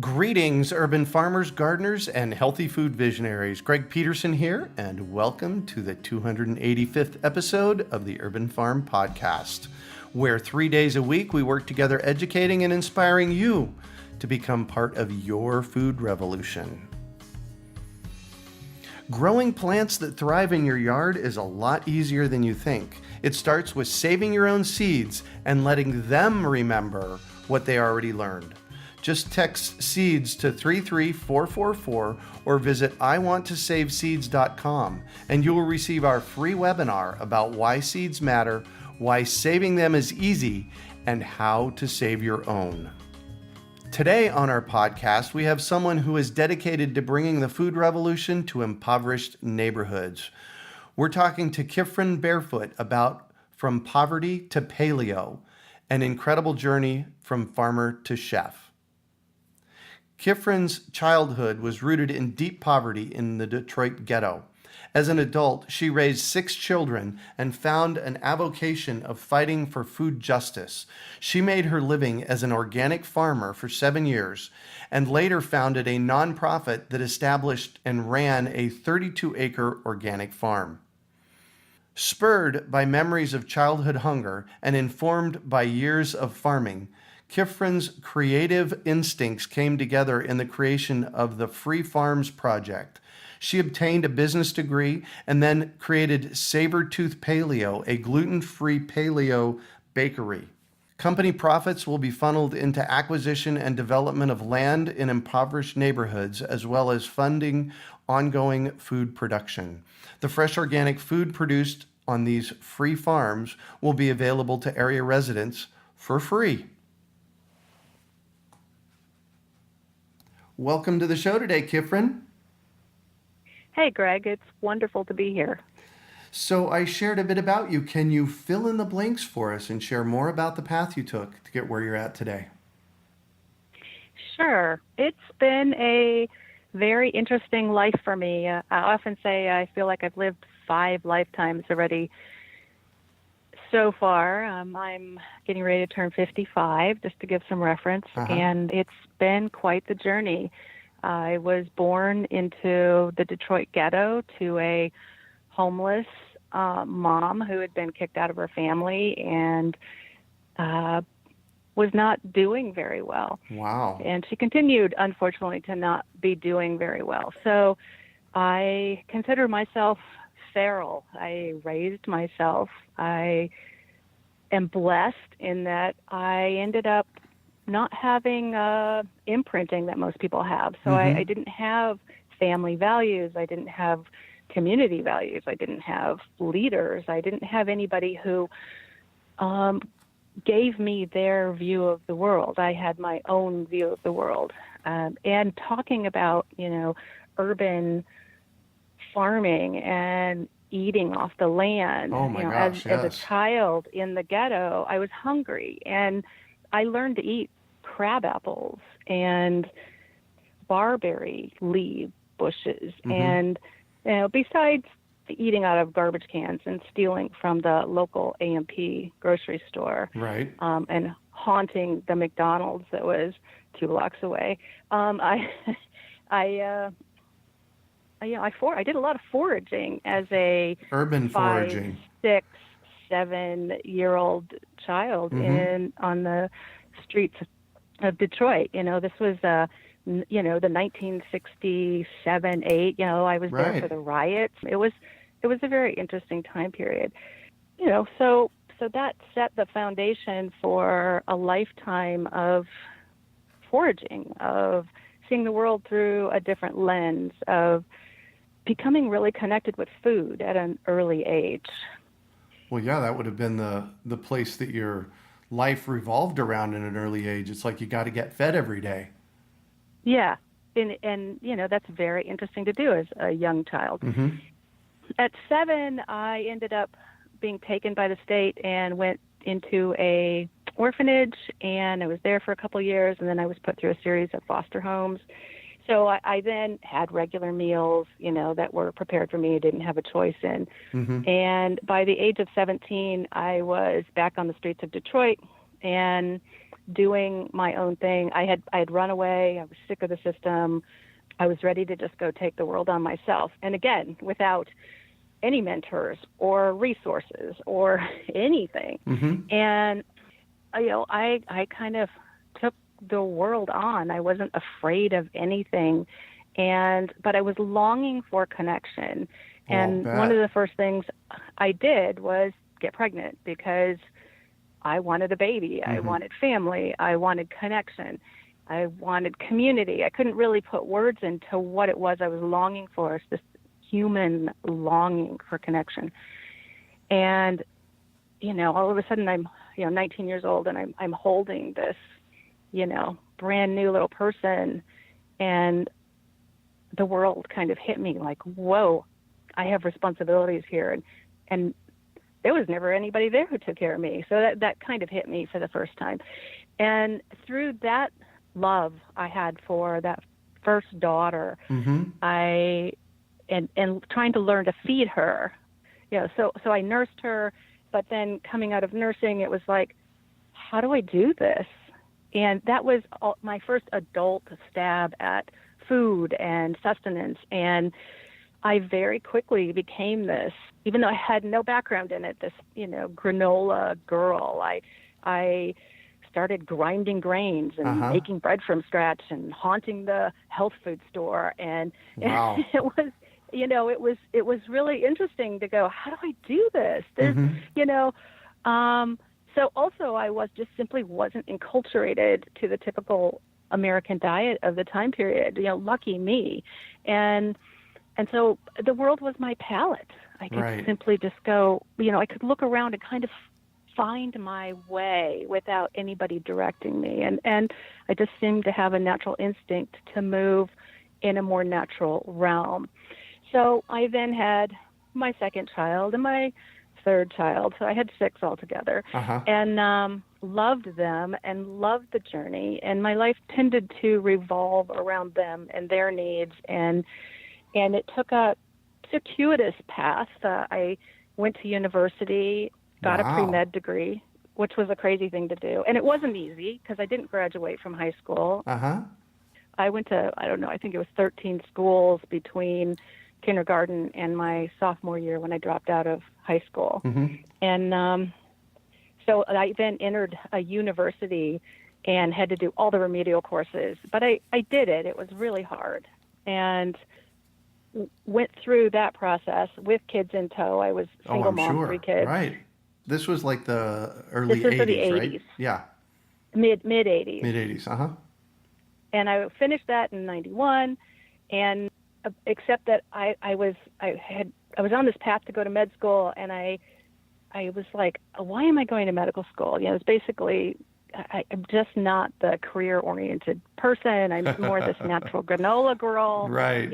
Greetings, urban farmers, gardeners, and healthy food visionaries. Greg Peterson here, and welcome to the 285th episode of the Urban Farm Podcast, where 3 days a week we work together educating and inspiring you to become part of your food revolution. Growing plants that thrive in your yard is a lot easier than you think. It starts with saving your own seeds and letting them remember what they already learned. Just text SEEDS to 33444 or visit iwanttosaveseeds.com and you will receive our free webinar about why seeds matter, why saving them is easy, and how to save your own. Today on our podcast, we have someone who is dedicated to bringing the food revolution to impoverished neighborhoods. We're talking to Cyfrin Barefoot about From Poverty to Paleo, an incredible journey from farmer to chef. Cyfrin's childhood was rooted in deep poverty in the Detroit ghetto. As an adult, she raised 6 children and found an avocation of fighting for food justice. She made her living as an organic farmer for 7 years and later founded a nonprofit that established and ran a 32-acre organic farm. Spurred by memories of childhood hunger and informed by years of farming, Cyfrin's creative instincts came together in the creation of the Free Farms Project. She obtained a business degree and then created Savor Tooth Paleo, a gluten-free paleo bakery. Company profits will be funneled into acquisition and development of land in impoverished neighborhoods, as well as funding ongoing food production. The fresh organic food produced on these free farms will be available to area residents for free. Welcome to the show today, Cyfrin. Hey, Greg. It's wonderful to be here. So I shared a bit about you. Can you fill in the blanks for us and share more about the path you took to get where you're at today? Sure. It's been a very interesting life for me. I often say I feel like I've lived 5 lifetimes already so far. I'm getting ready to turn 55, just to give some reference, and it's been quite the journey. I was born into the Detroit ghetto to a homeless mom who had been kicked out of her family and was not doing very well. Wow. And she continued, unfortunately, to not be doing very well. So I consider myself feral. I raised myself. I am blessed in that I ended up not having imprinting that most people have. So I didn't have family values. I didn't have community values. I didn't have leaders. I didn't have anybody who gave me their view of the world. I had my own view of the world. And talking about, urban farming and eating off the land. Oh my gosh, as a child in the ghetto, I was hungry, and I learned to eat crab apples and barberry leaf bushes. And besides eating out of garbage cans and stealing from the local A&P grocery store, right, and haunting the McDonald's that was 2 blocks away, I did a lot of foraging as a urban 5, foraging, 6, 7-year-old child on the streets of Detroit. This was the 1967, 8. I was there for the riots. It was a very interesting time period. So that set the foundation for a lifetime of foraging, of seeing the world through a different lens, of becoming really connected with food at an early age. Well, yeah, that would have been the place that your life revolved around in an early age. It's like you got to get fed every day. Yeah, and that's very interesting to do as a young child. At 7, I ended up being taken by the state and went into a orphanage, and I was there for a couple of years, and then I was put through a series of foster homes. So I then had regular meals, that were prepared for me. I didn't have a choice in. And by the age of 17, I was back on the streets of Detroit and doing my own thing. I had run away. I was sick of the system. I was ready to just go take the world on myself. And again, without any mentors or resources or anything. Mm-hmm. And, I kind of took the world on. I wasn't afraid of anything. But I was longing for connection. And one of the first things I did was get pregnant because I wanted a baby. I wanted family. I wanted connection. I wanted community. I couldn't really put words into what it was I was longing for. It's this human longing for connection. And, all of a sudden I'm, 19 years old and I'm holding this, brand new little person, and the world kind of hit me like, whoa, I have responsibilities here. And there was never anybody there who took care of me. So that kind of hit me for the first time. And through that love I had for that first daughter, and trying to learn to feed her, so I nursed her, but then coming out of nursing, it was like, how do I do this? And that was my first adult stab at food and sustenance. And I very quickly became this, even though I had no background in it, this, granola girl. I started grinding grains and making bread from scratch and haunting the health food store. And wow. it was really interesting to go, how do I do this? There's, so also I simply wasn't enculturated to the typical American diet of the time period, lucky me. And so the world was my palate. I could simply just go, I could look around and kind of find my way without anybody directing me. And I just seemed to have a natural instinct to move in a more natural realm. So I then had my second child and my third child. So I had 6 altogether, and loved them and loved the journey. And my life tended to revolve around them and their needs. And it took a circuitous path. I went to university, got a pre-med degree, which was a crazy thing to do. And it wasn't easy because I didn't graduate from high school. I went to, I think it was 13 schools between kindergarten and my sophomore year when I dropped out of high school. And so I then entered a university and had to do all the remedial courses. But I did it. It was really hard. And went through that process with kids in tow. I was single mom, 3 kids. Right. This was like the early 80s, the 80s, right? Yeah. Mid 80s. Mid 80s, And I finished that in 91, and except that I was on this path to go to med school, and I was like, why am I going to medical school? It's basically, I'm just not the career-oriented person. I'm more this natural granola girl, right?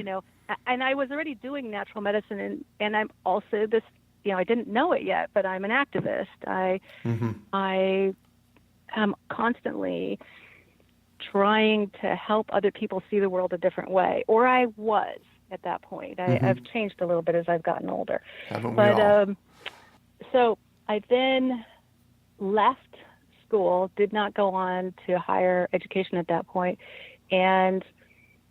And I was already doing natural medicine, and I'm also this, I didn't know it yet, but I'm an activist. I am constantly trying to help other people see the world a different way, or I was at that point. I've changed a little bit as I've gotten older. Haven't we all? So I then left school, did not go on to higher education at that point, and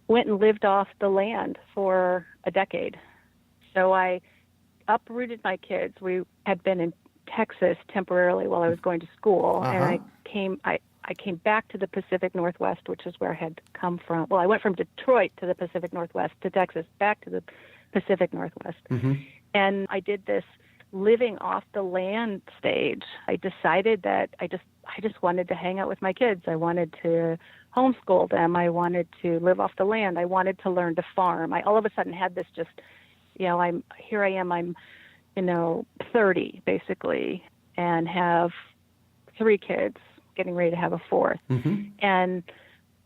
went and lived off the land for a decade. So I uprooted my kids. We had been in Texas temporarily while I was going to school, and I came back to the Pacific Northwest, which is where I had come from. Well, I went from Detroit to the Pacific Northwest, to Texas, back to the Pacific Northwest. And I did this living off the land stage. I decided that I just wanted to hang out with my kids. I wanted to homeschool them. I wanted to live off the land. I wanted to learn to farm. I all of a sudden had this just, I'm 30 basically, and have 3 kids, getting ready to have a 4th.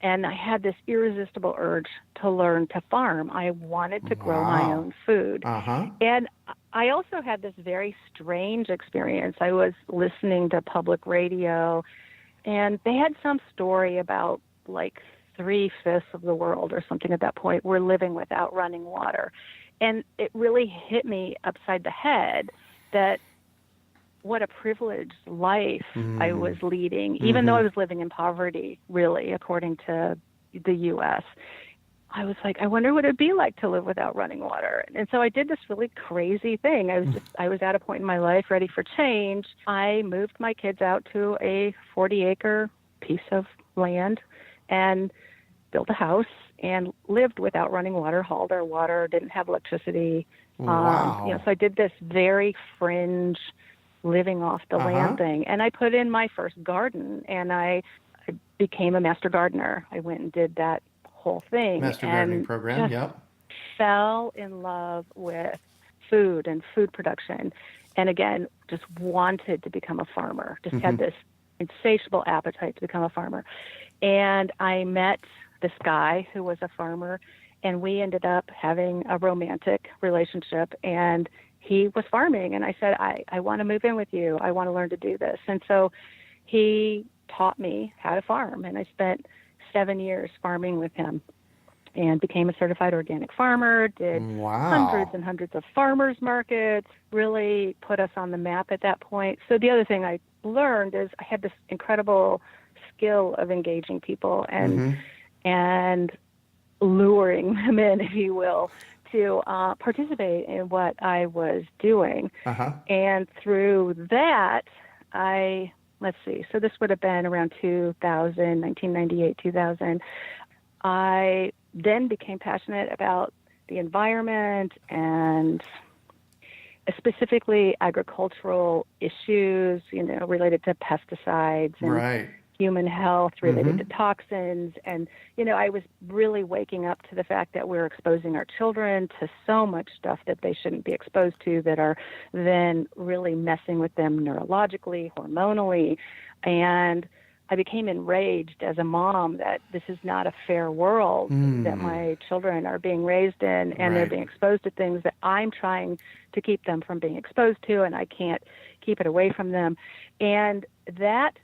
And I had this irresistible urge to learn to farm. I wanted to grow my own food. And I also had this very strange experience. I was listening to public radio, and they had some story about like 3/5 of the world or something at that point were living without running water. And it really hit me upside the head that what a privileged life I was Mm. leading, even though I Mm-hmm. was living in poverty, really, according to the U.S. I was like, I wonder what it'd be like to live without running water. And so I did this really crazy thing. I was at a point in my life ready for change. I moved my kids out to a 40-acre piece of land and built a house and lived without running water, hauled our water, didn't have electricity. Wow. So I did this very fringe living off the Uh-huh. land thing. And I put in my first garden, and I became a master gardener. I went and did that whole thing Master gardening and program. just Yep. fell in love with food and food production. And again, just wanted to become a farmer, just had Mm-hmm. this insatiable appetite to become a farmer. And I met this guy who was a farmer, and we ended up having a romantic relationship. And he was farming, and I said, I want to move in with you. I want to learn to do this. And so he taught me how to farm, and I spent 7 years farming with him and became a certified organic farmer, did hundreds Wow. and hundreds of farmers markets, really put us on the map at that point. So the other thing I learned is I had this incredible skill of engaging people Mm-hmm. and luring them in, if you will, to participate in what I was doing. Uh-huh. And through that, let's see, so this would have been around 2000, 1998, 2000. I then became passionate about the environment and specifically agricultural issues, related to pesticides and Right. human health, related to Mm-hmm. toxins. And, I was really waking up to the fact that we're exposing our children to so much stuff that they shouldn't be exposed to, that are then really messing with them neurologically, hormonally. And I became enraged as a mom that this is not a fair world that Mm. my children are being raised in, and they're Right. being exposed to things that I'm trying to keep them from being exposed to, and I can't keep it away from them. And that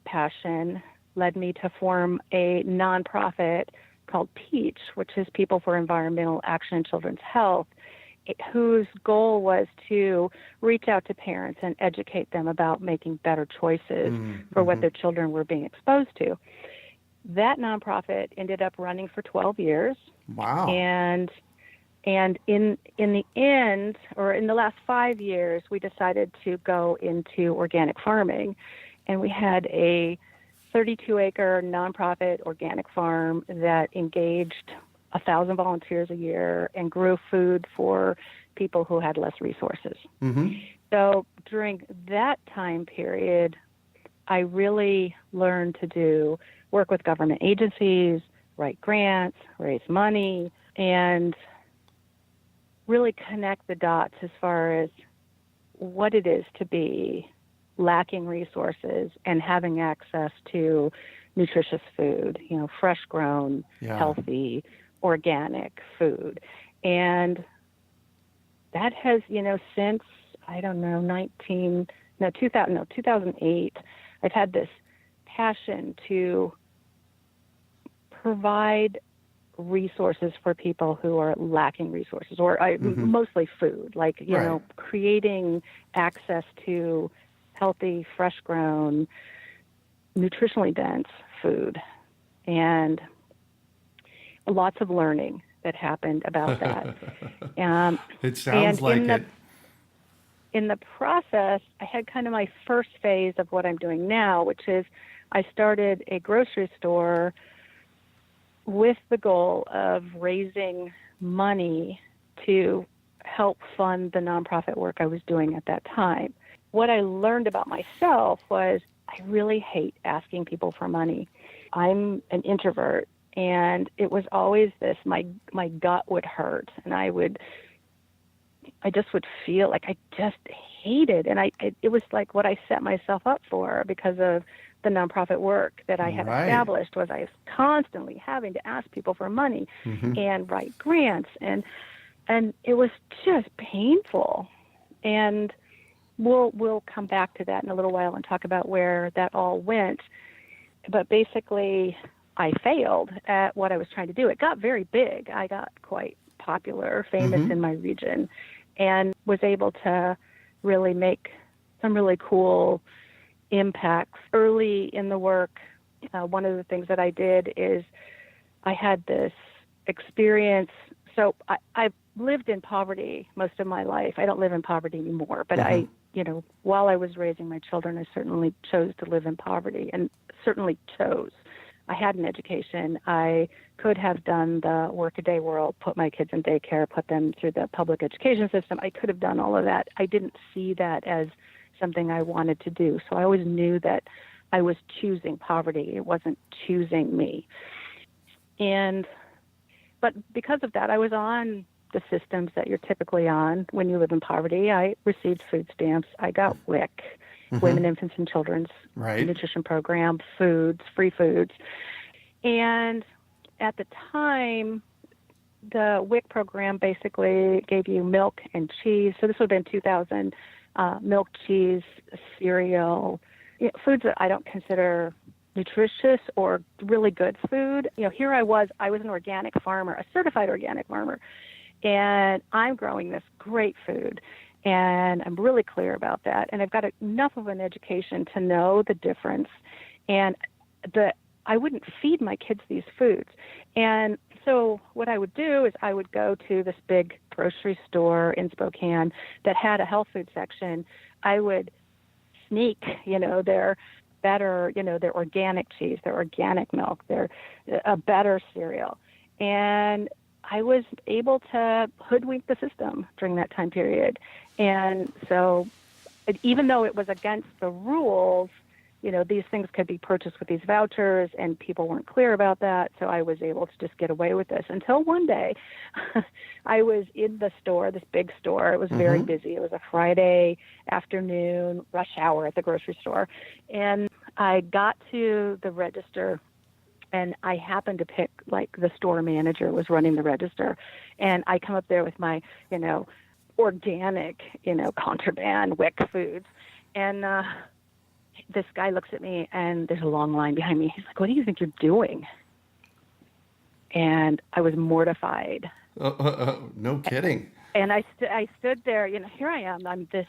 passion led me to form a nonprofit called PEACH, which is People for Environmental Action in Children's Health, whose goal was to reach out to parents and educate them about making better choices for what Mm-hmm. their children were being exposed to. That nonprofit ended up running for 12 years, Wow. and in the end, or in the last 5 years, we decided to go into organic farming, and we had a 32-acre nonprofit organic farm that engaged 1,000 volunteers a year and grew food for people who had less resources. Mm-hmm. So during that time period, I really learned to work with government agencies, write grants, raise money, and really connect the dots as far as what it is to be lacking resources and having access to nutritious food, fresh grown, Yeah. healthy, organic food. And that has, since, I don't know, 2008, I've had this passion to provide resources for people who are lacking resources, or Mm-hmm. mostly food, like, Right. creating access to healthy, fresh grown, nutritionally dense food. And lots of learning that happened about that. Um, It and sounds like it. in the process, I had kind of my first phase of what I'm doing now, which is I started a grocery store with the goal of raising money to help fund the nonprofit work I was doing at that time. What I learned about myself was I really hate asking people for money. I'm an introvert, and it was always this, my gut would hurt, and I just would feel like I just hated, and it was like what I set myself up for because of the nonprofit work that I had Right. established. Was I was constantly having to ask people for money Mm-hmm. and write grants, and it was just painful. And we'll come back to that in a little while and talk about where that all went. But basically, I failed at what I was trying to do. It got very big. I got quite popular, famous Mm-hmm. in my region, and was able to really make some really cool impacts. Early in the work, one of the things that I did is I had this experience. So I've lived in poverty most of my life. I don't live in poverty anymore, but while I was raising my children, I certainly chose to live in poverty, and certainly chose. I had an education. I could have done the workaday world, put my kids in daycare, put them through the public education system. I could have done all of that. I didn't see that as something I wanted to do. So I always knew that I was choosing poverty. It wasn't choosing me. But because of that, I was on the systems that you're typically on when you live in poverty. I received food stamps. I got WIC, Women, Infants, and Children's Nutrition Program, foods, free foods. And at the time, the WIC program basically gave you milk and cheese. So this would have been 2000, milk, cheese, cereal, foods that I don't consider nutritious or really good food. Here I was an organic farmer, a certified organic farmer, and I'm growing this great food, and I'm really clear about that. And I've got enough of an education to know the difference, and I wouldn't feed my kids these foods. And so what I would do is I would go to this big grocery store in Spokane that had a health food section. I would sneak, their better, their organic cheese, their organic milk, their a better cereal. And I was able to hoodwink the system during that time period. And so even though it was against the rules, these things could be purchased with these vouchers, and people weren't clear about that. So I was able to just get away with this until one day I was in the store, this big store. It was very busy. It was a Friday afternoon, rush hour at the grocery store. And I got to the register, and I happened to pick, the store manager was running the register. And I come up there with my, organic, contraband WIC foods. And this guy looks at me, and there's a long line behind me. He's like, "What do you think you're doing?" And I was mortified. No kidding. And I stood there, here I am. I'm this,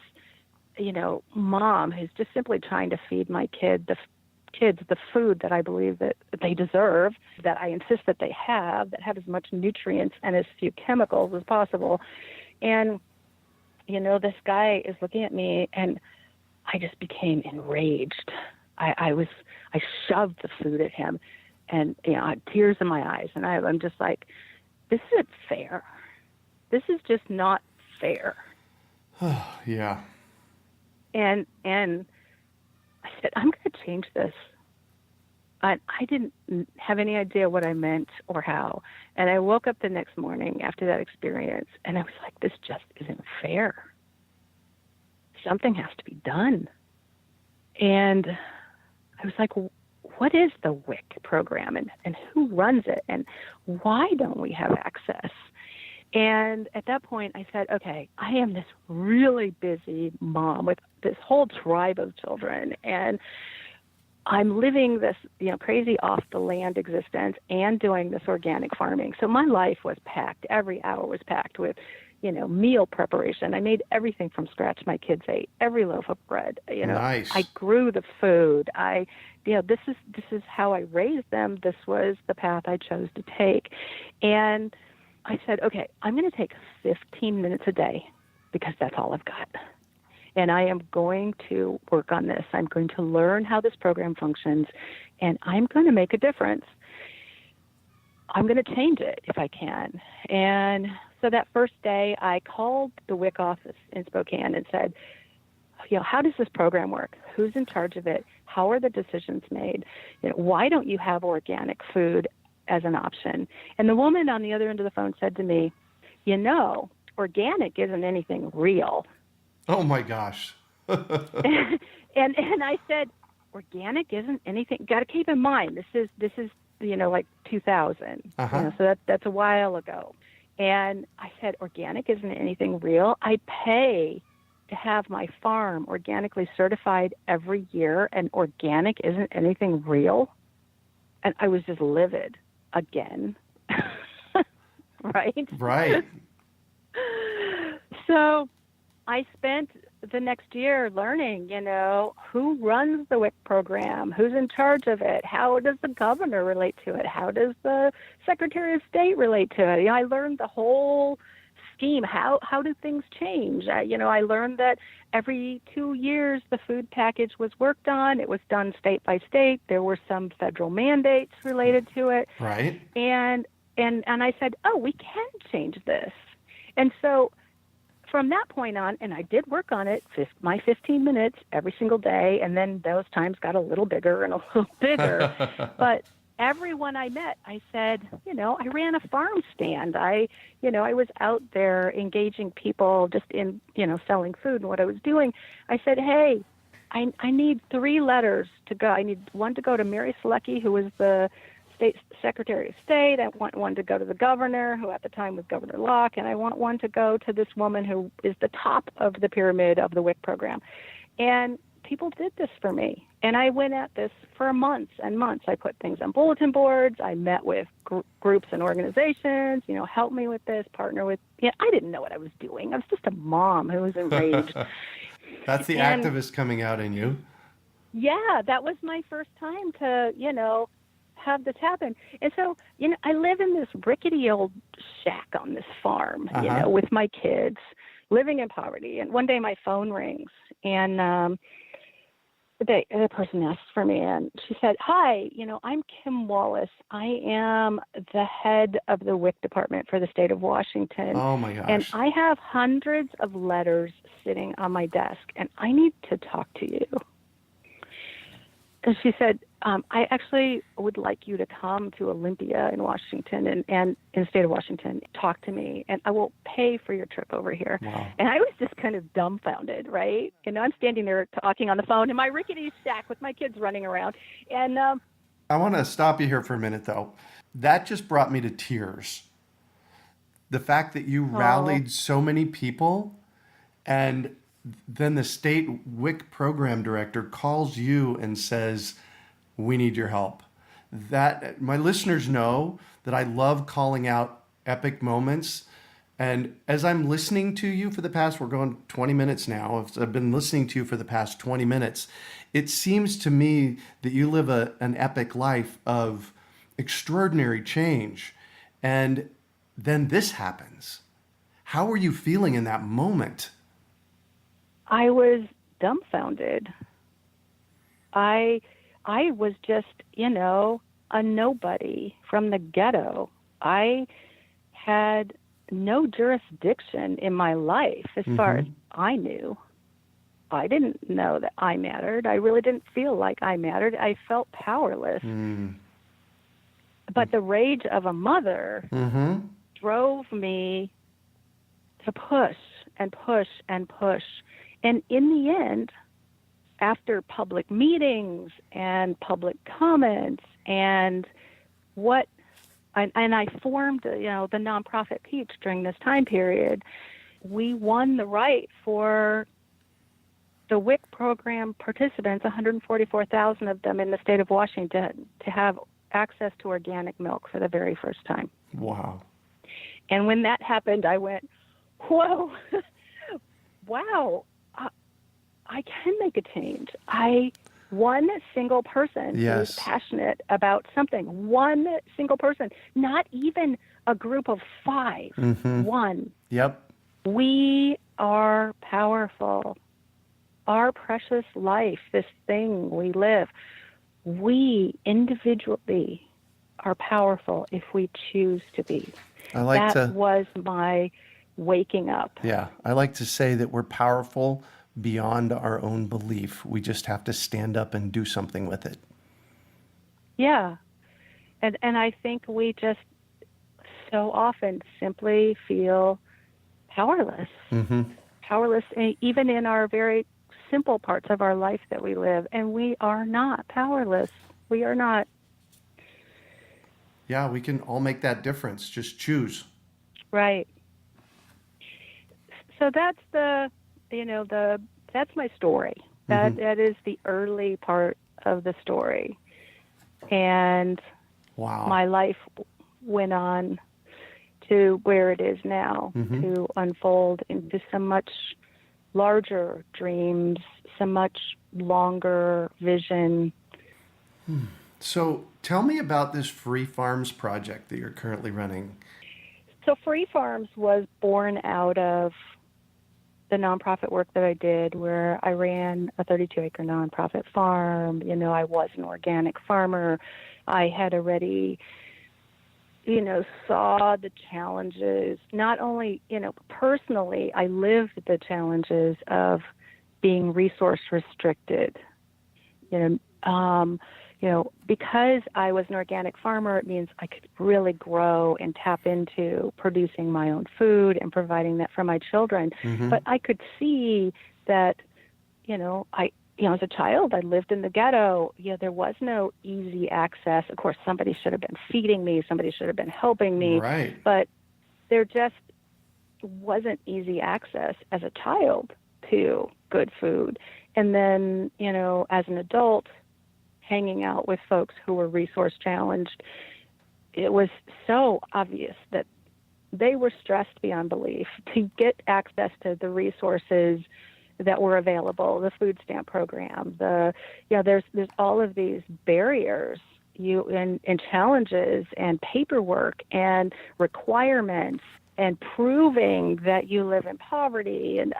mom who's just simply trying to feed my kids the food that I believe that they deserve, that I insist that they have, that have as much nutrients and as few chemicals as possible. And, this guy is looking at me, and I just became enraged. I shoved the food at him, and I had tears in my eyes, and I'm just like, this isn't fair. This is just not fair. Yeah. And I said, I'm going to change this. I didn't have any idea what I meant or how. And I woke up the next morning after that experience, and I was like, this just isn't fair. Something has to be done. And I was like, what is the WIC program, and who runs it, and why don't we have access? And at that point, I said, okay, I am this really busy mom with this whole tribe of children, and I'm living this, crazy off-the-land existence and doing this organic farming. So my life was packed. Every hour was packed with, meal preparation. I made everything from scratch my kids ate, every loaf of bread. Nice. I grew the food. This is how I raised them. This was the path I chose to take. And I said, okay, I'm going to take 15 minutes a day because that's all I've got. And I am going to work on this. I'm going to learn how this program functions, and I'm going to make a difference. I'm going to change it if I can. And so that first day, I called the WIC office in Spokane and said, how does this program work? Who's in charge of it? How are the decisions made? Why don't you have organic food as an option? And the woman on the other end of the phone said to me, organic isn't anything real. Oh my gosh. and I said, organic isn't anything. Got to keep in mind, this is 2000. So that's a while ago. And I said, organic isn't anything real. I pay to have my farm organically certified every year, and organic isn't anything real. And I was just livid again. Right? Right. So I spent the next year learning, who runs the WIC program, who's in charge of it, how does the governor relate to it, how does the Secretary of State relate to it. I learned the whole scheme. How do things change? I learned that every 2 years the food package was worked on. It was done state by state. There were some federal mandates related to it. Right. And I said, oh, we can change this. And so from that point on, and I did work on it, my 15 minutes every single day, and then those times got a little bigger and a little bigger. But everyone I met, I said, I ran a farm stand. I was out there engaging people just in, selling food and what I was doing. I said, hey, I need 3 letters to go. I need one to go to Mary Selecki, who was the State Secretary of State. I want one to go to the governor, who at the time was Governor Locke, and I want one to go to this woman who is the top of the pyramid of the WIC program. And people did this for me. And I went at this for months and months. I put things on bulletin boards. I met with groups and organizations, help me with this, partner with, I didn't know what I was doing. I was just a mom who was enraged. That's the activist coming out in you. Yeah, that was my first time to, have this happen. And so, I live in this rickety old shack on this farm, with my kids, living in poverty. And one day my phone rings, and the person asks for me, and she said, hi, I'm Kim Wallace. I am the head of the WIC department for the state of Washington. Oh, my gosh. And I have hundreds of letters sitting on my desk, and I need to talk to you. And she said, I actually would like you to come to Olympia in Washington and in the state of Washington, talk to me, and I will pay for your trip over here. Wow. And I was just kind of dumbfounded, right? I'm standing there talking on the phone in my rickety shack with my kids running around. And I want to stop you here for a minute, though. That just brought me to tears. The fact that you rallied so many people, and then the state WIC program director calls you and says, we need your help. That my listeners know that I love calling out epic moments. And as I'm listening to you for the past, we're going 20 minutes now. I've been listening to you for the past 20 minutes. It seems to me that you live an epic life of extraordinary change. And then this happens. How were you feeling in that moment? I was dumbfounded. I was just, a nobody from the ghetto. I had no jurisdiction in my life as far as I knew. I didn't know that I mattered. I really didn't feel like I mattered. I felt powerless. But the rage of a mother drove me to push and push and push. And in the end, after public meetings and public comments and I formed, the nonprofit Peach during this time period, we won the right for the WIC program participants, 144,000 of them in the state of Washington, to have access to organic milk for the very first time. Wow. And when that happened, I went, whoa, wow. I can make a change. One single person who's passionate about something, one single person, not even a group of 5, one. Yep. We are powerful. Our precious life, this thing we live, we individually are powerful if we choose to be. That was my waking up. Yeah. I like to say that we're powerful beyond our own belief. We just have to stand up and do something with it. Yeah. And I think we just so often simply feel powerless. Powerless even in our very simple parts of our life that we live. And we are not powerless. We are not. Yeah, we can all make that difference. Just choose. Right. So that's that's my story. That is the early part of the story. And my life went on to where it is now, to unfold into some much larger dreams, some much longer vision. So tell me about this Free Farms project that you're currently running. So Free Farms was born out of the nonprofit work that I did, where I ran a 32-acre nonprofit farm. I was an organic farmer. I had already, saw the challenges. Not only, personally, I lived the challenges of being resource restricted. Because I was an organic farmer, it means I could really grow and tap into producing my own food and providing that for my children. Mm-hmm. But I could see that, as a child, I lived in the ghetto. There was no easy access. Of course, somebody should have been feeding me. Somebody should have been helping me. Right. But there just wasn't easy access as a child to good food. And then, as an adult, hanging out with folks who were resource challenged, it was so obvious that they were stressed beyond belief to get access to the resources that were available, the food stamp program, there's all of these barriers and challenges and paperwork and requirements and proving that you live in poverty. And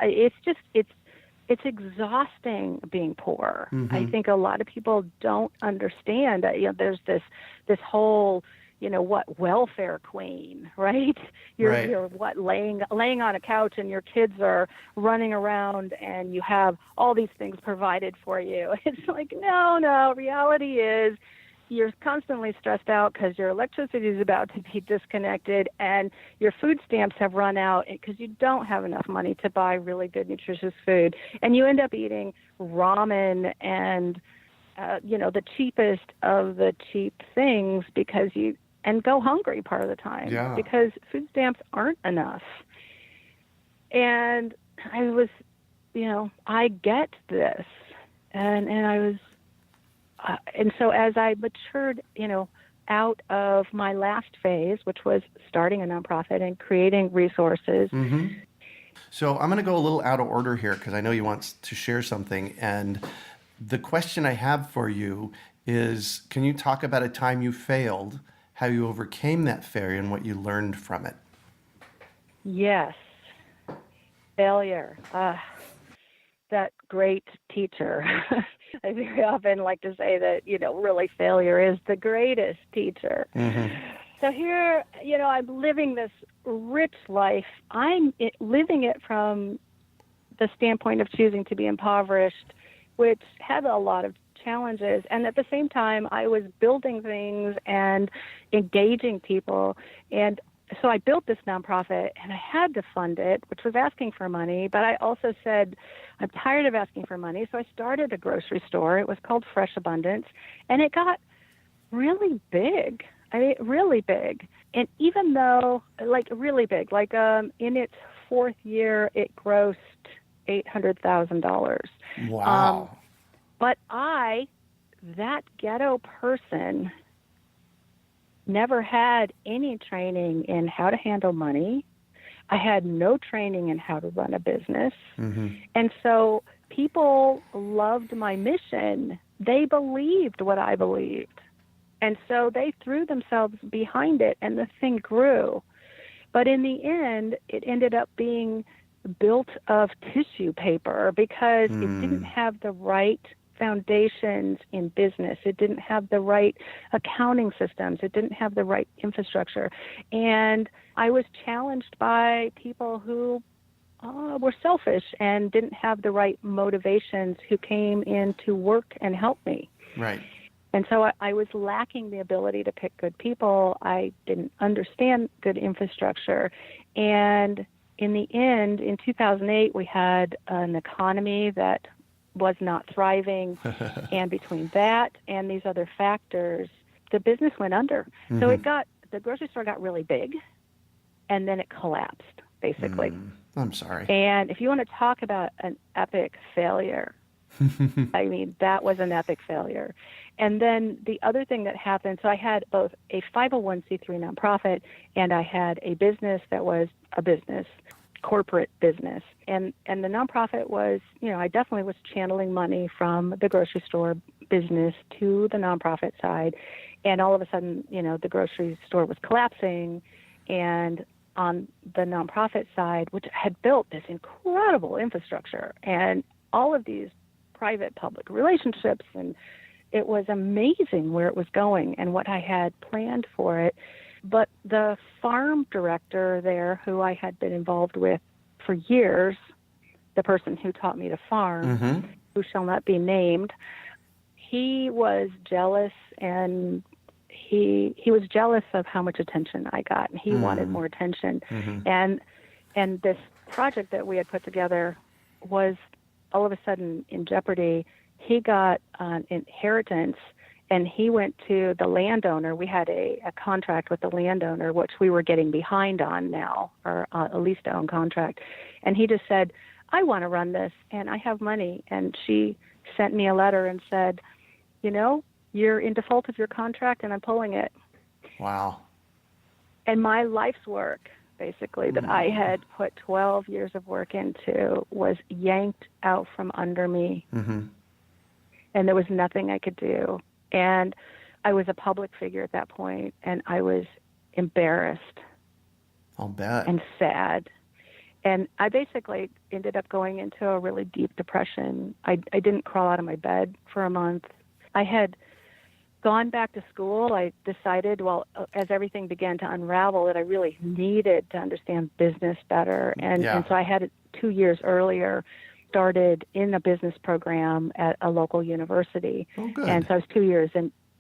it's exhausting being poor. Mm-hmm. I think a lot of people don't understand that, there's this whole, welfare queen, right? You're laying on a couch and your kids are running around and you have all these things provided for you. It's like, no, reality is you're constantly stressed out because your electricity is about to be disconnected and your food stamps have run out because you don't have enough money to buy really good, nutritious food. And you end up eating ramen and, the cheapest of the cheap things and go hungry part of the time because food stamps aren't enough. And I was, I get this. And I was, and so as I matured, out of my last phase, which was starting a nonprofit and creating resources. Mm-hmm. So I'm going to go a little out of order here because I know you want to share something. And the question I have for you is, can you talk about a time you failed, how you overcame that failure, and what you learned from it? Yes. Failure. That great teacher. I very often like to say that, really failure is the greatest teacher. Mm-hmm. So here, I'm living this rich life. I'm living it from the standpoint of choosing to be impoverished, which had a lot of challenges. And at the same time, I was building things and engaging people. And so I built this nonprofit and I had to fund it, which was asking for money. But I also said, I'm tired of asking for money. So I started a grocery store. It was called Fresh Abundance. And it got really big. Really big. And even though, really big, in its fourth year, it grossed $800,000. Wow. But that ghetto person, never had any training in how to handle money. I had no training in how to run a business. Mm-hmm. And so people loved my mission. They believed what I believed. And so they threw themselves behind it, and the thing grew. But in the end, it ended up being built of tissue paper because it didn't have the right foundations in business. It didn't have the right accounting systems. It didn't have the right infrastructure. And I was challenged by people who were selfish and didn't have the right motivations, who came in to work and help me. Right. And so I was lacking the ability to pick good people. I didn't understand good infrastructure. And in the end, in 2008, we had an economy that was not thriving. And between that and these other factors, the business went under. Mm-hmm. So the grocery store got really big, and then it collapsed, basically. I'm sorry. And if you want to talk about an epic failure, that was an epic failure. And then the other thing that happened, so I had both a 501c3 nonprofit and I had a business that was a business. corporate business. And the nonprofit was, I definitely was channeling money from the grocery store business to the nonprofit side. And all of a sudden, the grocery store was collapsing. And on the nonprofit side, which had built this incredible infrastructure and all of these private public relationships, and it was amazing where it was going and what I had planned for it. But the farm director there, who I had been involved with for years, the person who taught me to farm, who shall not be named, he was jealous, and he was jealous of how much attention I got, and he wanted more attention. And this project that we had put together was all of a sudden in jeopardy. He got an inheritance, and he went to the landowner. We had a contract with the landowner, which we were getting behind on now, or a lease-to-own contract. And he just said, I want to run this, and I have money. And she sent me a letter and said, you're in default of your contract, and I'm pulling it. Wow. And my life's work, basically, that I had put 12 years of work into, was yanked out from under me. And there was nothing I could do. And I was a public figure at that point, and I was embarrassed. I'll bet. And sad. And I basically ended up going into a really deep depression. I didn't crawl out of my bed for a month. I had gone back to school. I decided, as everything began to unravel, that I really needed to understand business better. And so I had 2 years earlier started in a business program at a local university. Oh, good. And so I was 2 years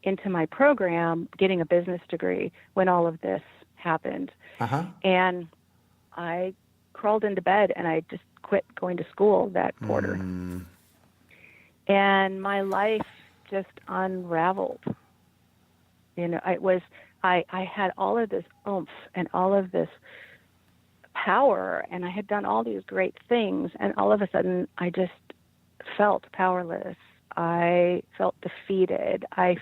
into my program getting a business degree when all of this happened. And I crawled into bed and I just quit going to school that quarter. And my life just unraveled. I had all of this oomph and all of this power, and I had done all these great things, and all of a sudden I just felt powerless. I felt defeated. I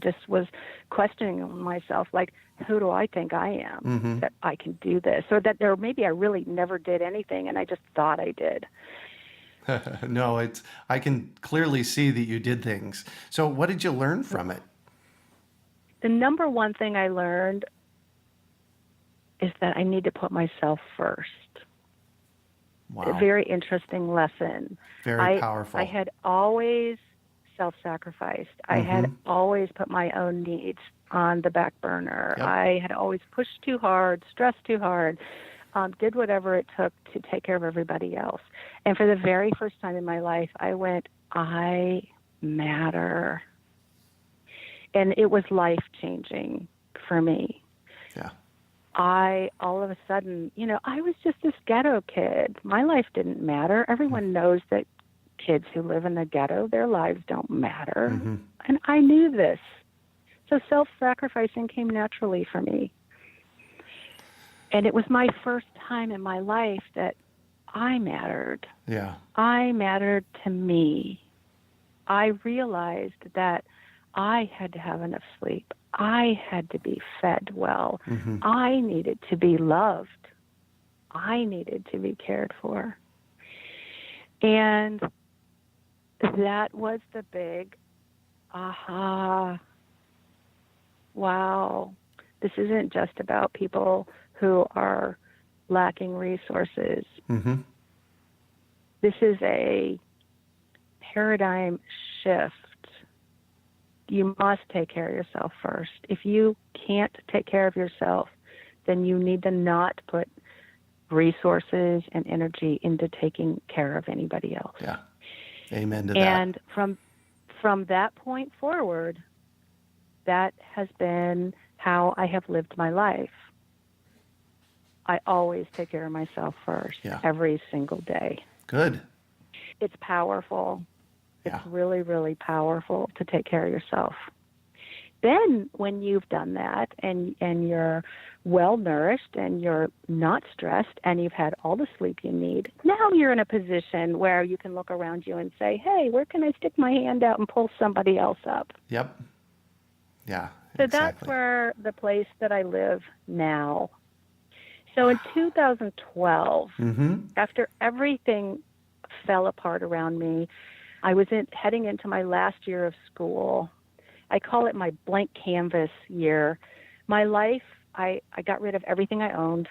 just was questioning myself, like, who do I think I am that I can do this? Or that maybe I really never did anything and I just thought I did. No, I can clearly see that you did things. So what did you learn from it? The number one thing I learned is that I need to put myself first. Wow. A very interesting lesson. Very powerful. I had always self-sacrificed. I had always put my own needs on the back burner. Yep. I had always pushed too hard, stressed too hard, did whatever it took to take care of everybody else. And for the very first time in my life, I went, I matter. And it was life-changing for me. Yeah. All of a sudden, I was just this ghetto kid. My life didn't matter. Everyone knows that kids who live in the ghetto, their lives don't matter. And I knew this. So self-sacrificing came naturally for me. And it was my first time in my life that I mattered. Yeah. I mattered to me. I realized that I had to have enough sleep. I had to be fed well. I needed to be loved. I needed to be cared for. And that was the big aha. Wow. This isn't just about people who are lacking resources. This is a paradigm shift. You must take care of yourself first. If you can't take care of yourself, then you need to not put resources and energy into taking care of anybody else. Yeah. Amen to that. And from that point forward, that has been how I have lived my life. I always take care of myself first, every single day. Good. It's powerful. Yeah. It's really, really powerful to take care of yourself. Then when you've done that and you're well-nourished and you're not stressed and you've had all the sleep you need, now you're in a position where you can look around you and say, hey, where can I stick my hand out and pull somebody else up? Yep. Yeah, So exactly. that's where the place that I live now. So in 2012, Mm-hmm. after everything fell apart around me, I was heading into my last year of school. I call it my blank canvas year. My life, I got rid of everything I owned.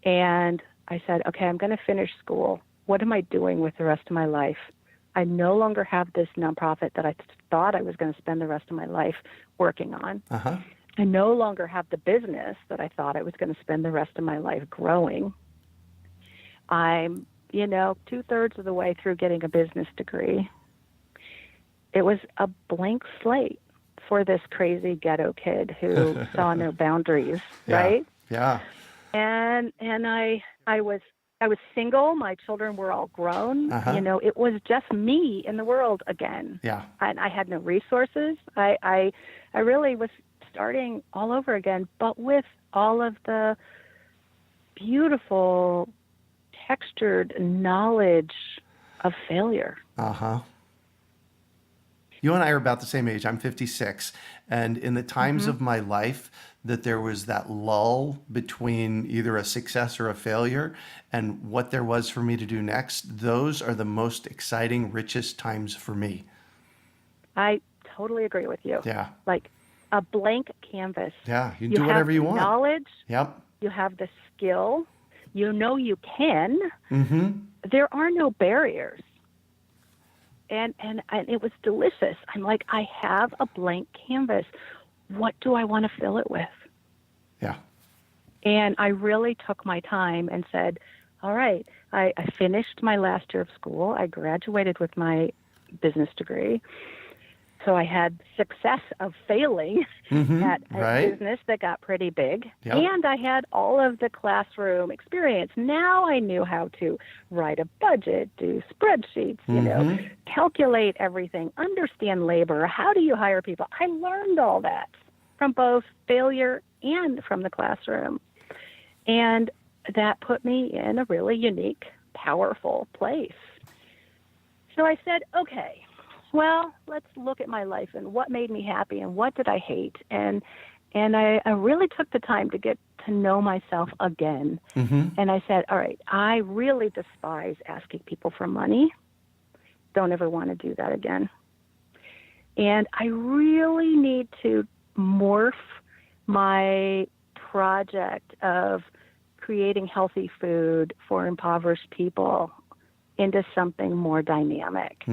And I said, okay, I'm going to finish school. What am I doing with the rest of my life? I no longer have this nonprofit that I thought I was going to spend the rest of my life working on. Uh-huh. I no longer have the business that I thought I was going to spend the rest of my life growing. I'm, 2/3 of the way through getting a business degree. It was a blank slate for this crazy ghetto kid who saw no boundaries, right? Yeah. And I was single. My children were all grown. Uh-huh. It was just me in the world again. Yeah. And I had no resources. I really was starting all over again, but with all of the beautiful, textured knowledge of failure. Uh-huh. You and I are about the same age. I'm 56. And in the times of my life that there was that lull between either a success or a failure and what there was for me to do next, those are the most exciting, richest times for me. I totally agree with you. Yeah. Like a blank canvas. Yeah. You can do whatever you want. You have knowledge. Yep. You have the skill. You can. Mm-hmm. There are no barriers. And it was delicious. I'm like, I have a blank canvas. What do I want to fill it with? Yeah. And I really took my time and said, all right, I finished my last year of school. I graduated with my business degree. So I had success of failing at a business that got pretty big. Yep. And I had all of the classroom experience. Now I knew how to write a budget, do spreadsheets, calculate everything, understand labor. How do you hire people? I learned all that from both failure and from the classroom. And that put me in a really unique, powerful place. So I said, okay, well, let's look at my life and what made me happy and what did I hate. And I really took the time to get to know myself again. And I said, all right, I really despise asking people for money. Don't ever want to do that again. And I really need to morph my project of creating healthy food for impoverished people into something more dynamic.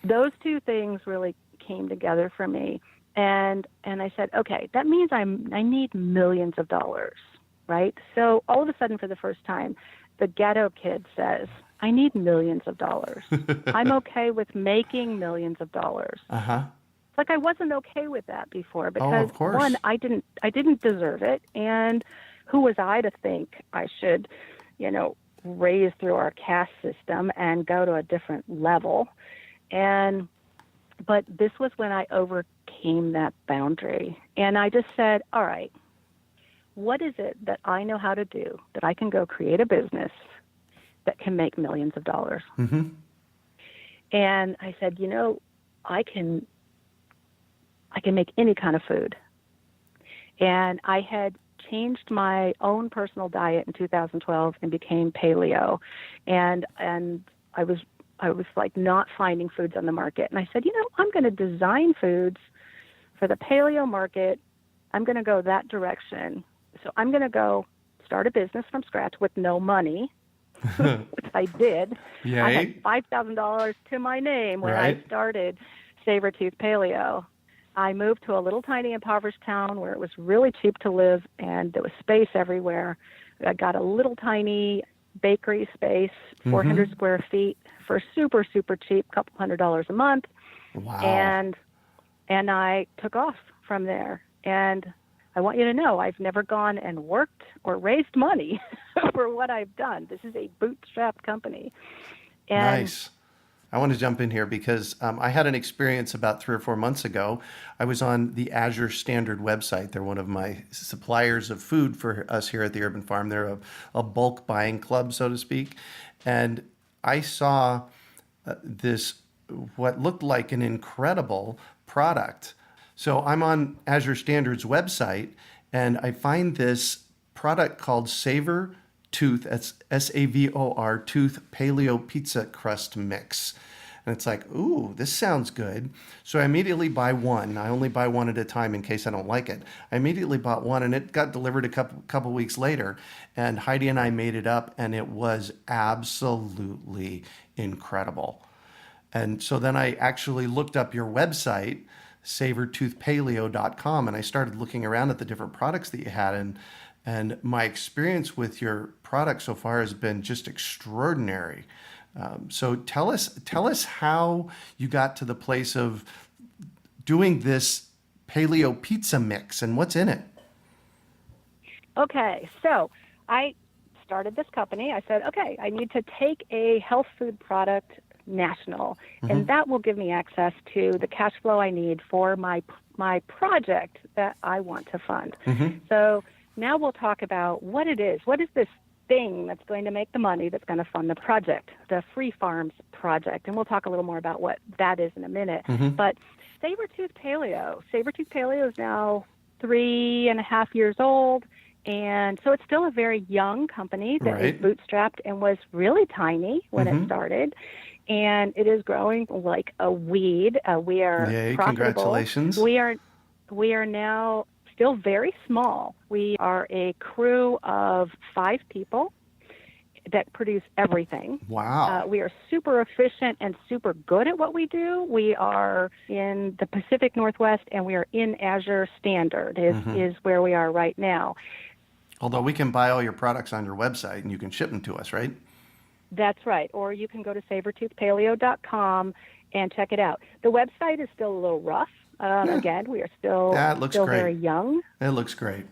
Those two things really came together for me. And I said, okay, that means I need millions of dollars, right? So all of a sudden, for the first time, the ghetto kid says, I need millions of dollars. I'm okay with making millions of dollars. It's like I wasn't okay with that before because one, I didn't deserve it. And who was I to think I should, raise through our caste system and go to a different level? But this was when I overcame that boundary. And I just said, all right, what is it that I know how to do that I can go create a business that can make millions of dollars? And I said, I can make any kind of food. And I had changed my own personal diet in 2012 and became paleo. And I was like not finding foods on the market. And I said, I'm going to design foods for the paleo market. I'm going to go that direction. So I'm going to go start a business from scratch with no money, which I did. Yay. I had $5,000 to my name when I started Savor Tooth Paleo. I moved to a little tiny impoverished town where it was really cheap to live and there was space everywhere. I got a little tiny bakery space, 400 square feet for super, super cheap, couple $100 a month. Wow. And I took off from there. And I want you to know I've never gone and worked or raised money for what I've done. This is a bootstrapped company. And nice. I want to jump in here because I had an experience about 3 or 4 months ago. I was on the Azure Standard website. They're one of my suppliers of food for us here at the Urban Farm. They're a bulk buying club, so to speak. And I saw this, what looked like an incredible product. So I'm on Azure Standard's website and I find this product called Savor Tooth, that's Savor Tooth Paleo Pizza Crust Mix. And it's like, ooh, this sounds good. So I immediately buy one. I only buy one at a time in case I don't like it. I immediately bought one, and it got delivered a couple weeks later. And Heidi and I made it up, and it was absolutely incredible. And so then I actually looked up your website, savortoothpaleo.com, and I started looking around at the different products that you had. And my experience with your product so far has been just extraordinary. So tell us how you got to the place of doing this paleo pizza mix and what's in it. Okay, so I started this company. I said, okay, I need to take a health food product national, and that will give me access to the cash flow I need for my project that I want to fund. So now we'll talk about what it is. What is this thing that's going to make the money that's going to fund the project, the Free Farms project? And we'll talk a little more about what that is in a minute. But Savor Tooth Paleo is now 3.5 years old. And so it's still a very young company that is bootstrapped and was really tiny when it started. And it is growing like a weed. We are Yay, profitable. congratulations. We are now still very small. We are a crew of 5 people that produce everything. Wow. We are super efficient and super good at what we do. We are in the Pacific Northwest, and we are in Azure Standard is where we are right now. Although we can buy all your products on your website and you can ship them to us, right? That's right. Or you can go to savortoothpaleo.com and check it out. The website is still a little rough. Again, we are still very young. It looks great.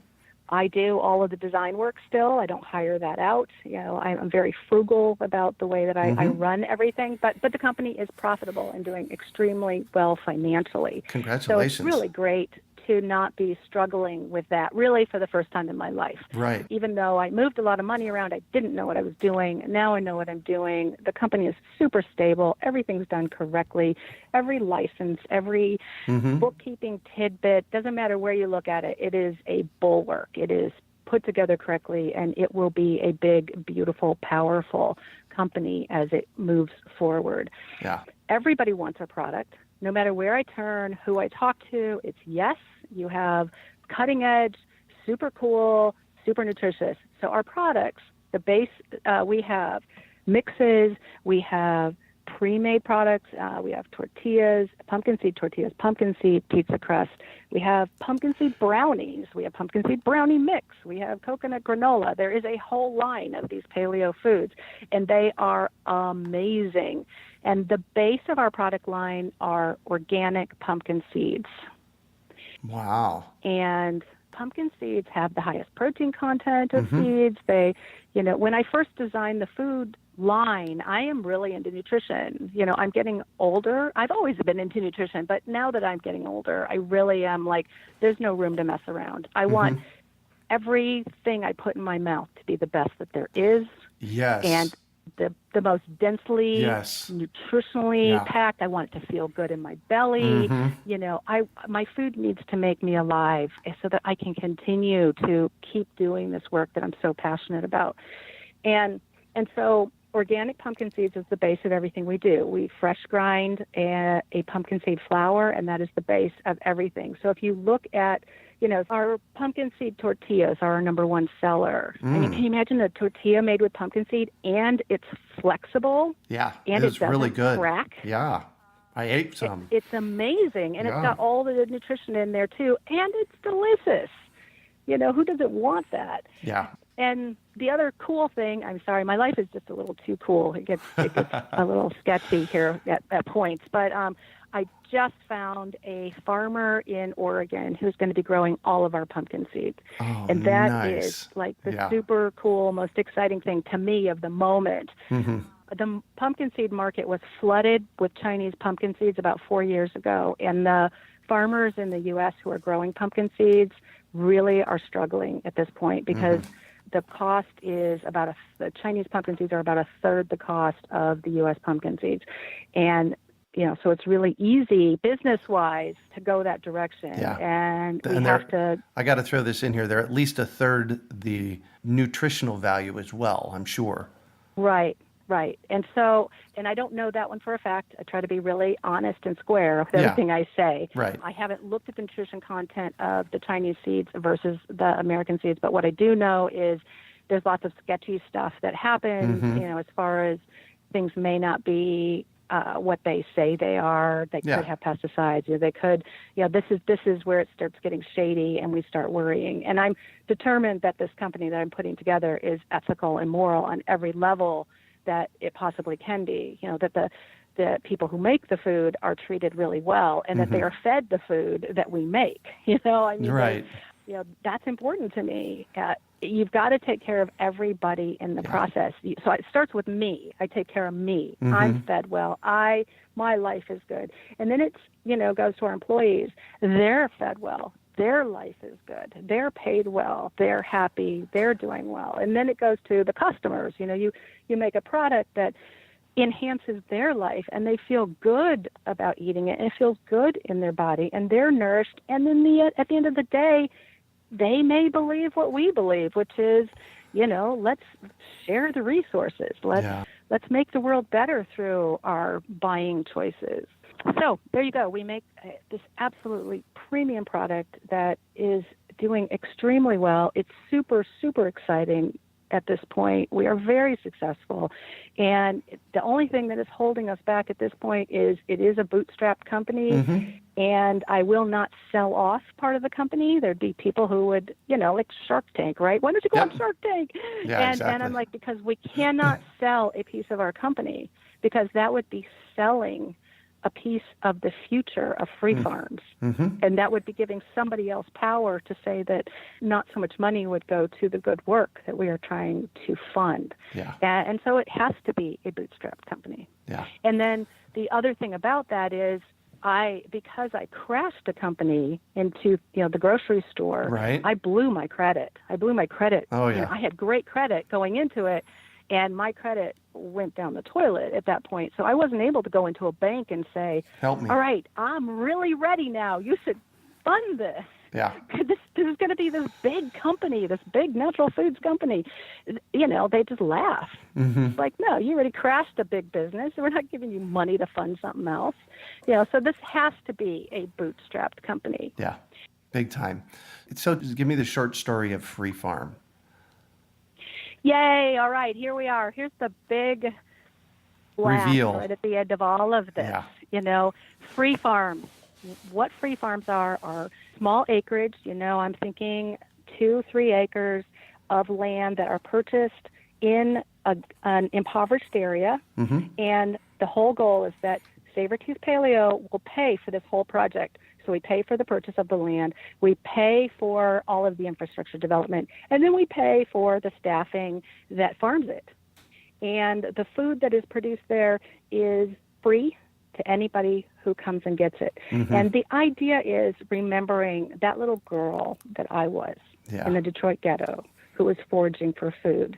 I do all of the design work still. I don't hire that out. I'm very frugal about the way that I run everything. But the company is profitable and doing extremely well financially. Congratulations. So it's really great to not be struggling with that really for the first time in my life. Right. Even though I moved a lot of money around, I didn't know what I was doing. Now I know what I'm doing. The company is super stable. Everything's done correctly. Every license, every bookkeeping tidbit, doesn't matter where you look at it, it is a bulwark. It is put together correctly, and it will be a big, beautiful, powerful company as it moves forward. Yeah. Everybody wants our product. No matter where I turn, who I talk to, it's yes, you have cutting edge, super cool, super nutritious. So our products, the base, we have mixes, we have pre-made products, we have tortillas, pumpkin seed tortillas, pumpkin seed pizza crust, we have pumpkin seed brownies, we have pumpkin seed brownie mix, we have coconut granola. There is a whole line of these paleo foods, and they are amazing. And the base of our product line are organic pumpkin seeds. Wow. And pumpkin seeds have the highest protein content of seeds. They, when I first designed the food line, I am really into nutrition. I'm getting older. I've always been into nutrition, but now that I'm getting older, I really am like, there's no room to mess around. I want everything I put in my mouth to be the best that there is. Yes. And the most densely, nutritionally packed. I want it to feel good in my belly. My food needs to make me alive so that I can continue to keep doing this work that I'm so passionate about. And so organic pumpkin seeds is the base of everything we do. We fresh grind a pumpkin seed flour, and that is the base of everything. So if you look at, our pumpkin seed tortillas are our number one seller. I mean, can you imagine a tortilla made with pumpkin seed, and it's flexible? Yeah, and it doesn't really good. Crack? Yeah, I ate some. It's amazing, and it's got all the nutrition in there too, and it's delicious. Who doesn't want that? Yeah. And the other cool thing, I'm sorry, my life is just a little too cool. It gets a little sketchy here at points. But I just found a farmer in Oregon who's going to be growing all of our pumpkin seeds. Oh, and that nice. is like the super cool, most exciting thing to me of the moment. The pumpkin seed market was flooded with Chinese pumpkin seeds about 4 years ago. And the farmers in the U.S. who are growing pumpkin seeds really are struggling at this point because the cost is the Chinese pumpkin seeds are about a third the cost of the U.S. pumpkin seeds. And so it's really easy business-wise to go that direction. Yeah. And we And have to... I got to throw this in here. They're at least a third the nutritional value as well, I'm sure. Right. And so, and I don't know that one for a fact. I try to be really honest and square with everything I say. Right. I haven't looked at the nutrition content of the Chinese seeds versus the American seeds, but what I do know is there's lots of sketchy stuff that happens, as far as things may not be what they say they are. They could have pesticides. They could, this is where it starts getting shady and we start worrying. And I'm determined that this company that I'm putting together is ethical and moral on every level that it possibly can be, that the people who make the food are treated really well and that they are fed the food that we make, Right. That's important to me. You've got to take care of everybody in the process. So it starts with me. I take care of me. I'm fed well. My life is good. And then it's, goes to our employees. They're fed well. Their life is good. They're paid well. They're happy. They're doing well. And then it goes to the customers. You make a product that enhances their life and they feel good about eating it and it feels good in their body and they're nourished. And then at the end of the day, they may believe what we believe, which is, let's share the resources. Let's make the world better through our buying choices. So there you go. We make this absolutely premium product that is doing extremely well. It's super, super exciting at this point. We are very successful. And the only thing that is holding us back at this point is it is a bootstrapped company. And I will not sell off part of the company. There'd be people who would, like Shark Tank, right? Why don't you go on Shark Tank? And I'm like, because we cannot sell a piece of our company because that would be selling a piece of the future of free farms. And that would be giving somebody else power to say that not so much money would go to the good work that we are trying to fund. And so it has to be a bootstrapped company. And then the other thing about that is because I crashed a company into, the grocery store, I blew my credit. Oh, yeah. I had great credit going into it. And my credit went down the toilet at that point. So I wasn't able to go into a bank and say, help me. All right, I'm really ready now. You should fund this. This is going to be this big company, this big natural foods company. They just laugh. Like, no, you already crashed a big business. We're not giving you money to fund something else. So this has to be a bootstrapped company. Yeah, big time. So just give me the short story of Free Farm. Yay. All right. Here we are. Here's the big reveal right at the end of all of this. Free farms. What free farms are small acreage. I'm thinking 2-3 acres of land that are purchased in an impoverished area. And the whole goal is that Savor Tooth Paleo will pay for this whole project. So we pay for the purchase of the land, we pay for all of the infrastructure development, and then we pay for the staffing that farms it. And the food that is produced there is free to anybody who comes and gets it. And the idea is remembering that little girl that I was in the Detroit ghetto who was foraging for food.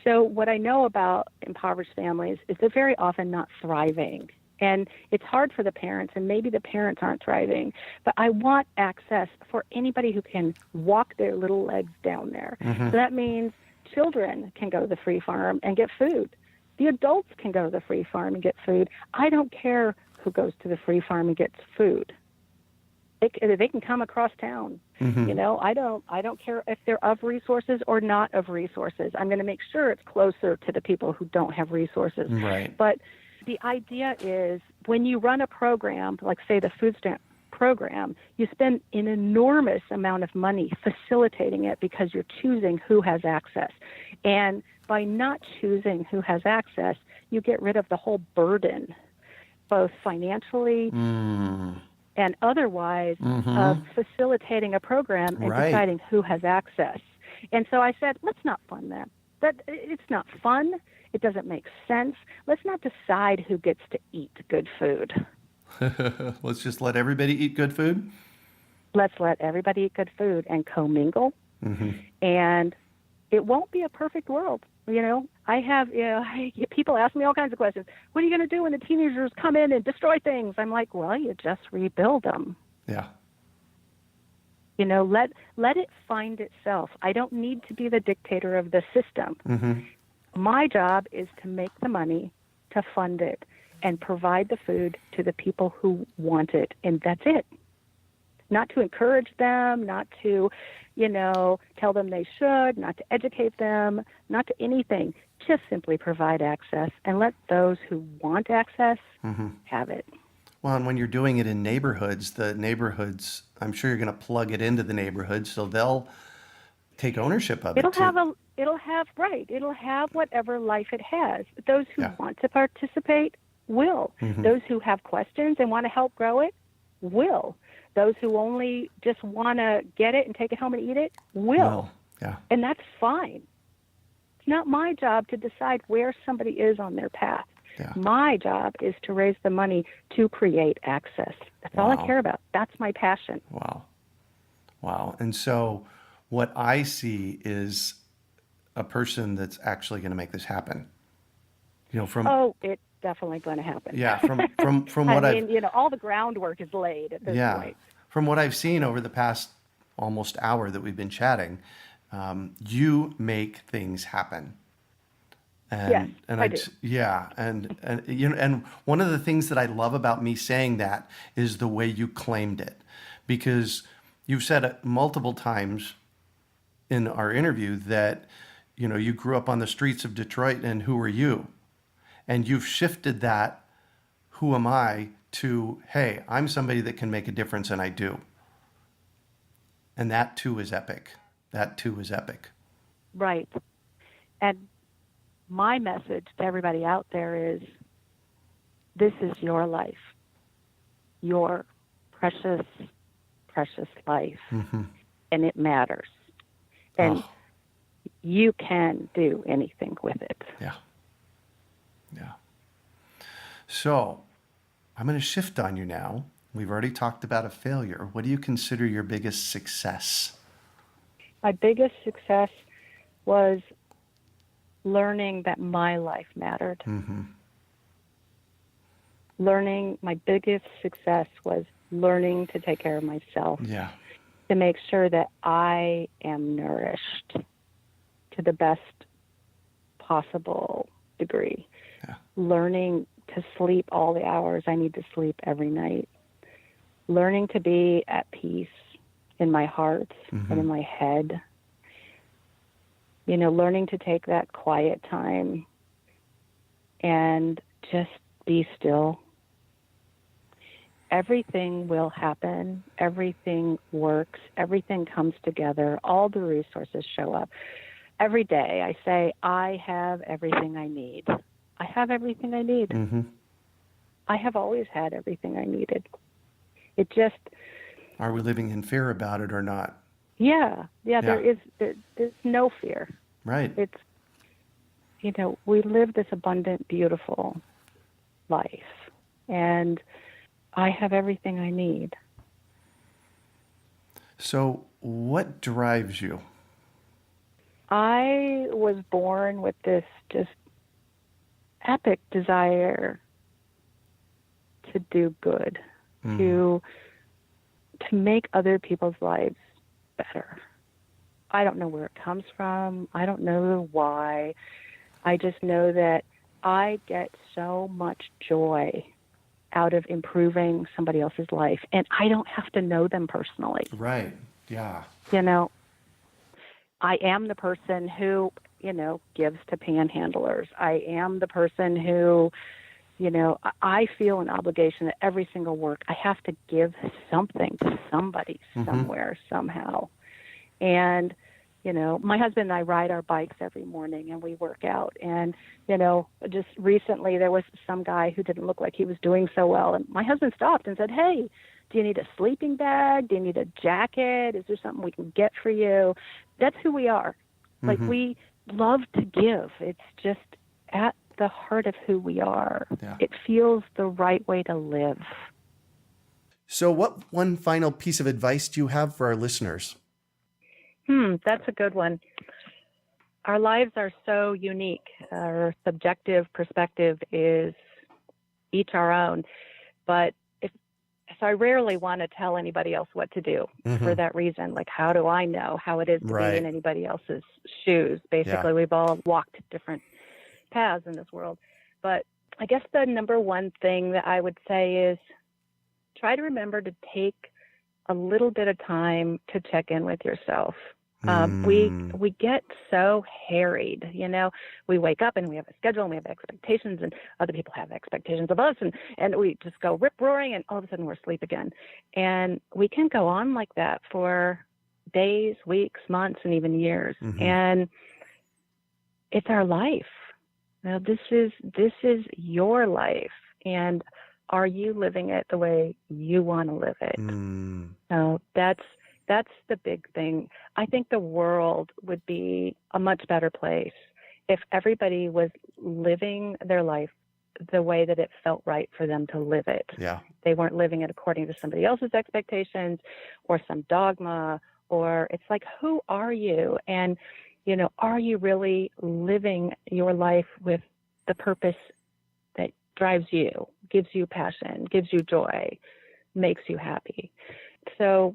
So what I know about impoverished families is they're very often not thriving. And it's hard for the parents, and maybe the parents aren't thriving. But I want access for anybody who can walk their little legs down there. So that means children can go to the free farm and get food. The adults can go to the free farm and get food. I don't care who goes to the free farm and gets food. They can come across town. I don't care if they're of resources or not of resources. I'm going to make sure it's closer to the people who don't have resources. But the idea is when you run a program, like say the food stamp program, you spend an enormous amount of money facilitating it because you're choosing who has access. And by not choosing who has access, you get rid of the whole burden, both financially and otherwise, of facilitating a program and deciding who has access. And so I said, let's not fund that. It's not fun. It doesn't make sense. Let's not decide who gets to eat good food. Let's just let everybody eat good food? Let's let everybody eat good food and commingle. And it won't be a perfect world. I have, people ask me all kinds of questions. What are you going to do when the teenagers come in and destroy things? I'm like, well, you just rebuild them. Yeah. Let it find itself. I don't need to be the dictator of the system. Mm-hmm. My job is to make the money, to fund it, and provide the food to the people who want it, and that's it. Not to encourage them, not to, tell them they should, not to educate them, not to anything. Just simply provide access and let those who want access have it. Well, and when you're doing it in neighborhoods, I'm sure you're going to plug it into the neighborhood so they'll take ownership of it. It'll have whatever life it has. Those who want to participate will. Mm-hmm. Those who have questions and want to help grow it will. Those who only just want to get it and take it home and eat it will. Yeah. And that's fine. It's not my job to decide where somebody is on their path. Yeah. My job is to raise the money to create access. That's all I care about. That's my passion. Wow. And so what I see is a person that's actually going to make this happen. It's definitely going to happen. Yeah, from what all the groundwork is laid at this point. From what I've seen over the past almost hour that we've been chatting, you make things happen. And I do. Yeah, and one of the things that I love about me saying that is the way you claimed it, because you've said it multiple times in our interview that you grew up on the streets of Detroit, and who are you? And you've shifted that, who am I, to, hey, I'm somebody that can make a difference, and I do. And that too is epic. Right. And my message to everybody out there is, this is your life, your precious, precious life, and it matters. And you can do anything with it. Yeah. So I'm going to shift on you now. We've already talked about a failure. What do you consider your biggest success? My biggest success was learning that my life mattered. My biggest success was learning to take care of myself. Yeah. To make sure that I am nourished to the best possible degree. Yeah. Learning to sleep all the hours I need to sleep every night. Learning to be at peace in my heart and in my head. Learning to take that quiet time and just be still. Everything will happen. Everything works. Everything comes together. All the resources show up. Every day I say, I have everything I need. I have everything I need. I have always had everything I needed. It just... Are we living in fear about it or not? Yeah. There's no fear. Right. It's, we live this abundant, beautiful life. And I have everything I need. So what drives you? I was born with this just epic desire to do good, to make other people's lives better. I don't know where it comes from. I don't know why. I just know that I get so much joy out of improving somebody else's life, and I don't have to know them personally. Right. Yeah. I am the person who, gives to panhandlers. I am the person who, I feel an obligation that every single work, I have to give something to somebody somewhere, somehow. And, my husband and I ride our bikes every morning and we work out. And, just recently there was some guy who didn't look like he was doing so well. And my husband stopped and said, hey, do you need a sleeping bag? Do you need a jacket? Is there something we can get for you? That's who we are. Like, we love to give. It's just at the heart of who we are. Yeah. It feels the right way to live. So what one final piece of advice do you have for our listeners? That's a good one. our lives are so unique. Our subjective perspective is each our own. But so I rarely want to tell anybody else what to do for that reason. Like, how do I know how it is to be in anybody else's shoes? Basically, we've all walked different paths in this world. But I guess the number one thing that I would say is try to remember to take a little bit of time to check in with yourself. We get so harried, we wake up and we have a schedule and we have expectations, and other people have expectations of us, and we just go rip roaring, and all of a sudden we're asleep again. And we can go on like that for days, weeks, months, and even years. And it's our life. Now, this is your life. And are you living it the way you want to live it? So that's the big thing. I think the world would be a much better place if everybody was living their life the way that it felt right for them to live it. Yeah. They weren't living it according to somebody else's expectations or some dogma, or it's like, who are you? And, are you really living your life with the purpose that drives you, gives you passion, gives you joy, makes you happy? So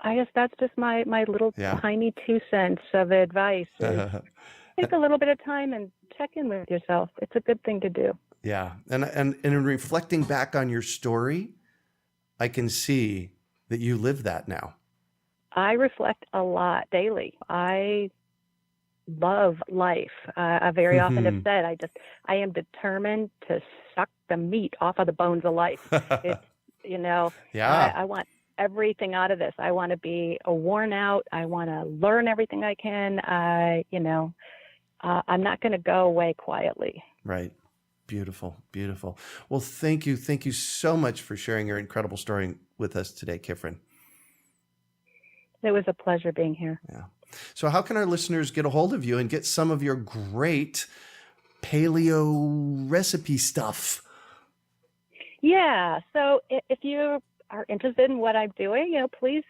I guess that's just my little tiny 2 cents of advice. Take a little bit of time and check in with yourself. It's a good thing to do. Yeah. And in reflecting back on your story, I can see that you live that now. I reflect a lot daily. I love life. I very often have said, I am determined to suck the meat off of the bones of life. It's, I want everything out of this. I want to be worn out. I want to learn everything I can. I'm not going to go away quietly. Right. Beautiful. Beautiful. Well, thank you. Thank you so much for sharing your incredible story with us today, Cyfrin. It was a pleasure being here. Yeah. So how can our listeners get a hold of you and get some of your great paleo recipe stuff? Yeah. So if you are interested in what I'm doing, please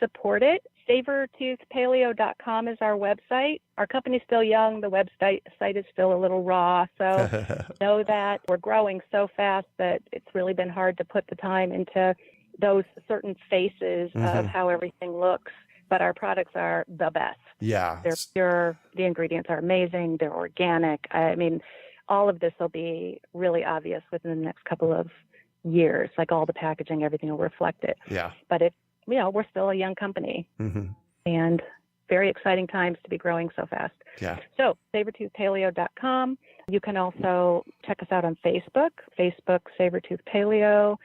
support it. SavorToothPaleo.com is our website. Our company's still young. The website is still a little raw. So know that we're growing so fast that it's really been hard to put the time into those certain phases of how everything looks. But our products are the best. Yeah. They're pure. The ingredients are amazing. They're organic. I mean, all of this will be really obvious within the next couple of years. Like all the packaging, everything will reflect it. Yeah. But we're still a young company and very exciting times to be growing so fast. Yeah. So SavorToothPaleo.com. You can also check us out on Facebook, Savor Tooth Paleo.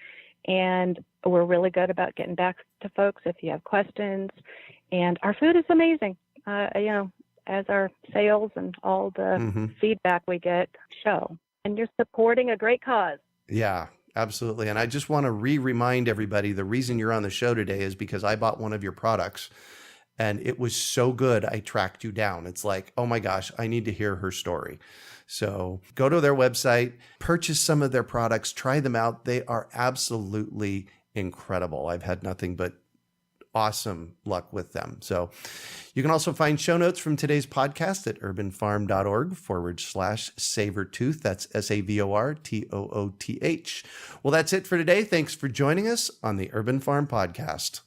And we're really good about getting back to folks if you have questions. And our food is amazing, as our sales and all the feedback we get show. And you're supporting a great cause. Yeah, absolutely. And I just want to remind everybody, the reason you're on the show today is because I bought one of your products and it was so good, I tracked you down. It's like, oh my gosh, I need to hear her story. So go to their website, purchase some of their products, try them out. They are absolutely incredible. I've had nothing but awesome luck with them. So you can also find show notes from today's podcast at urbanfarm.org/savortooth. That's SAVORTOOTH. Well, that's it for today. Thanks for joining us on the Urban Farm Podcast.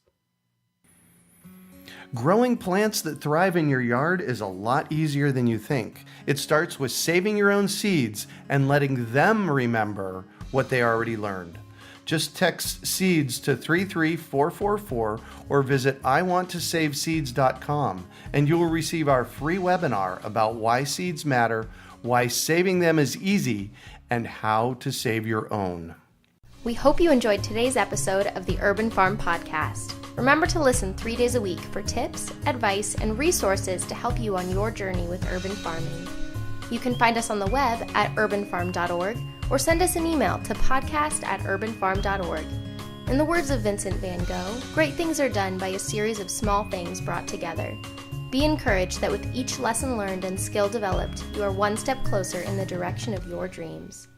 Growing plants that thrive in your yard is a lot easier than you think. It starts with saving your own seeds and letting them remember what they already learned. Just text SEEDS to 33444 or visit iwanttosaveseeds.com and you will receive our free webinar about why seeds matter, why saving them is easy, and how to save your own. We hope you enjoyed today's episode of the Urban Farm Podcast. Remember to listen 3 days a week for tips, advice, and resources to help you on your journey with urban farming. You can find us on the web at urbanfarm.org or send us an email to podcast@urbanfarm.org. In the words of Vincent van Gogh, great things are done by a series of small things brought together. Be encouraged that with each lesson learned and skill developed, you are one step closer in the direction of your dreams.